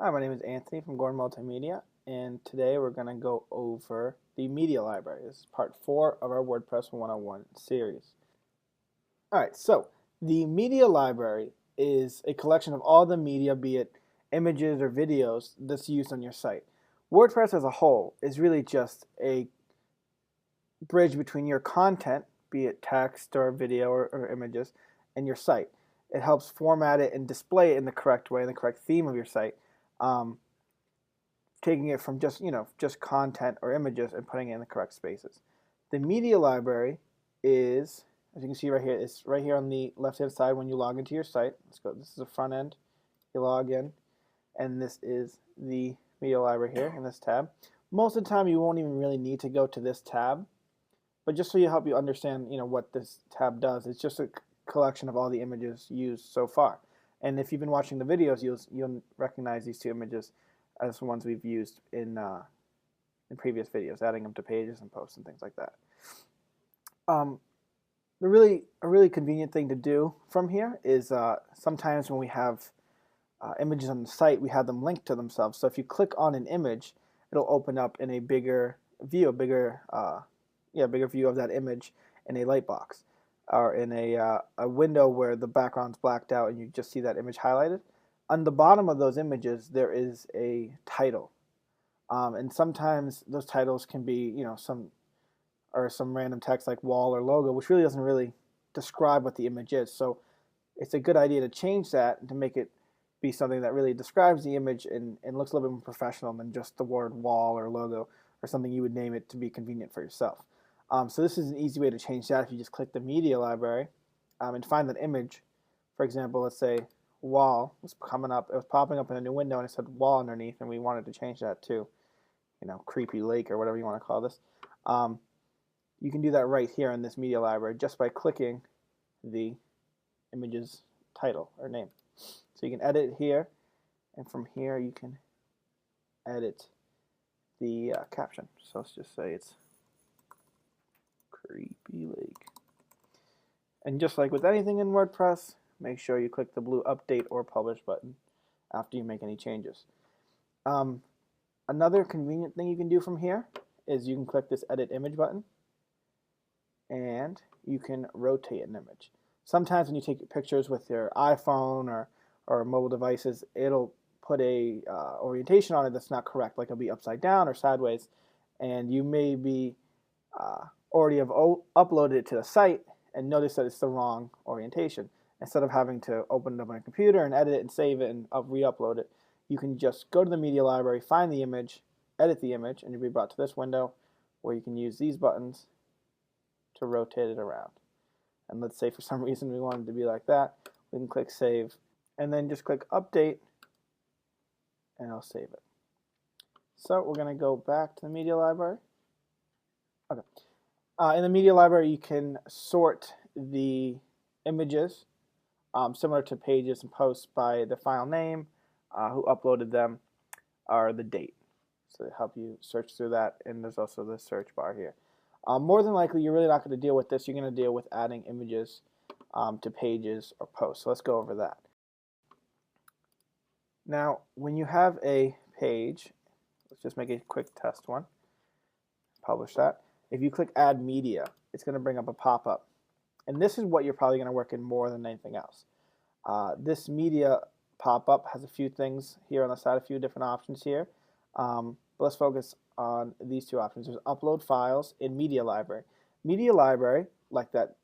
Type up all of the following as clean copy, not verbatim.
Hi, my name is Anthony from Gordon Multimedia, and today we're going to go over the media library. This is part 4 of our WordPress 101 series. Alright, so the media library is a collection of all the media, be it images or videos, that's used on your site. WordPress as a whole is really just a bridge between your content, be it text or video or images, and your site. It helps format it and display it in the correct way, in the correct theme of your site. Taking it from just content or images and putting it in the correct spaces. The media library is, as you can see right here, it's right here on the left hand side when you log into your site. Let's go. This is the front end. You log in, and this is the media library here in this tab. Most of the time you won't even really need to go to this tab, but just so you help you understand what this tab does, it's just a collection of all the images used so far. And if you've been watching the videos, you'll recognize these two images as the ones we've used in previous videos, adding them to pages and posts and things like that. A really convenient thing to do from here is sometimes when we have images on the site, we have them linked to themselves. So if you click on an image, it'll open up in a bigger view, bigger view of that image in a light box, or in a window where the background's blacked out and you just see that image highlighted. On the bottom of those images, there is a title, and sometimes those titles can be, some random text like wall or logo, which really doesn't really describe what the image is. So it's a good idea to change that and to make it be something that really describes the image and looks a little bit more professional than just the word wall or logo or something you would name it to be convenient for yourself. So this is an easy way to change that. If you just click the media library and find that image, for example, let's say wall was coming up, it was popping up in a new window and it said wall underneath, and we wanted to change that to creepy lake or whatever you want to call this. You can do that right here in this media library just by clicking the image's title or name. So you can edit it here, and from here you can edit the caption. So let's just say it's creepy lake. And just like with anything in WordPress, make sure you click the blue update or publish button after you make any changes. Another convenient thing you can do from here is you can click this edit image button and you can rotate an image. Sometimes when you take pictures with your iPhone or mobile devices, it'll put a orientation on it that's not correct, like it'll be upside down or sideways, and you may be already have uploaded it to the site and notice that it's the wrong orientation. Instead of having to open it up on a computer and edit it and save it and re-upload it, you can just go to the media library, find the image, edit the image, and you'll be brought to this window where you can use these buttons to rotate it around. And let's say for some reason we want it to be like that, we can click save and then just click update and it'll save it. So we're going to go back to the media library. Okay. In the media library you can sort the images similar to pages and posts by the file name, who uploaded them, or the date. So to help you search through that, and there's also the search bar here. More than likely, you're really not going to deal with this. You're going to deal with adding images to pages or posts. So let's go over that. Now, when you have a page, let's just make a quick test one. Publish that. If you click Add Media, it's going to bring up a pop-up. And this is what you're probably going to work in more than anything else. This media pop-up has a few things here on the side, a few different options here. But let's focus on these two options. There's Upload Files in Media Library. Media Library, like that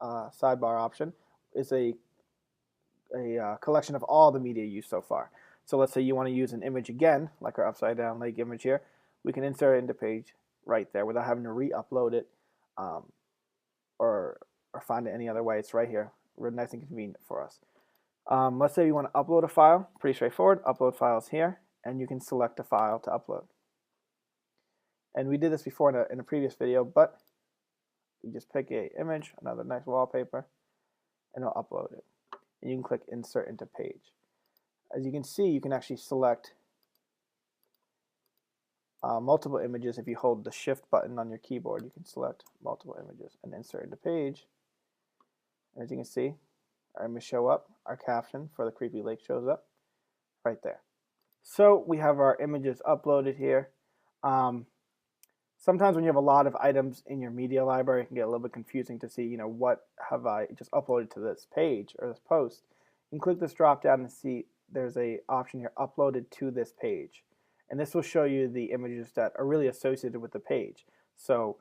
sidebar option, is a collection of all the media used so far. So let's say you want to use an image again, like our upside down lake image here. We can insert it into page right there without having to re-upload it or find it any other way. It's right here. Really nice and convenient for us. Let's say you want to upload a file. Pretty straightforward. Upload files here, and you can select a file to upload. And we did this before in a previous video, but you just pick an image, another nice wallpaper, and it'll upload it. And you can click Insert into Page. As you can see, you can actually select multiple images. If you hold the Shift button on your keyboard, you can select multiple images and insert into page. As you can see, our image show up, our caption for the creepy lake shows up right there. So we have our images uploaded here. Um, Sometimes when you have a lot of items in your media library, it can get a little bit confusing to see, what have I just uploaded to this page or this post. You can click this drop down and see there's a option here, uploaded to this page. And this will show you the images that are really associated with the page. So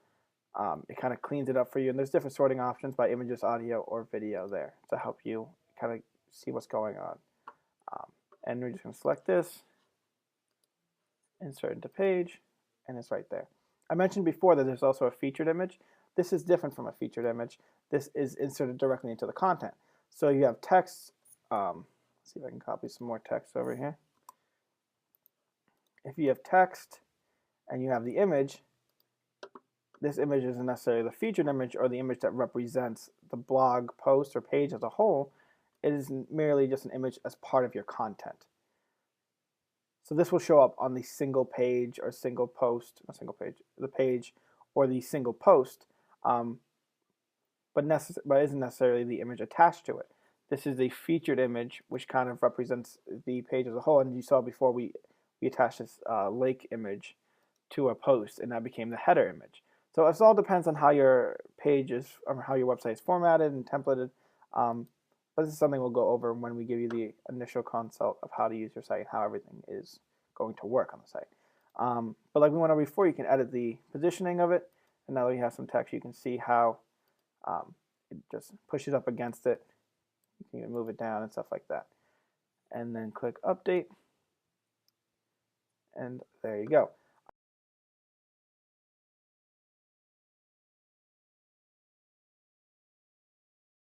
it kind of cleans it up for you. And there's different sorting options by images, audio, or video there to help you kind of see what's going on. And we're just going to select this, insert into page, and it's right there. I mentioned before that there's also a featured image. This is different from a featured image. This is inserted directly into the content. So you have text. Let's see if I can copy some more text over here. If you have text and you have the image, this image isn't necessarily the featured image or the image that represents the blog post or page as a whole. It is merely just an image as part of your content. So this will show up on the single page or single post, not single page, the page or the single post, but isn't necessarily the image attached to it. This is a featured image, which kind of represents the page as a whole. And you saw before we attached this lake image to a post, and that became the header image. So it all depends on how your page is, or how your website is formatted and templated. But this is something we'll go over when we give you the initial consult of how to use your site and how everything is going to work on the site. But like we went over before, you can edit the positioning of it. And now that we have some text, you can see how it just pushes up against it. You can even move it down and stuff like that. And then click Update. And there you go.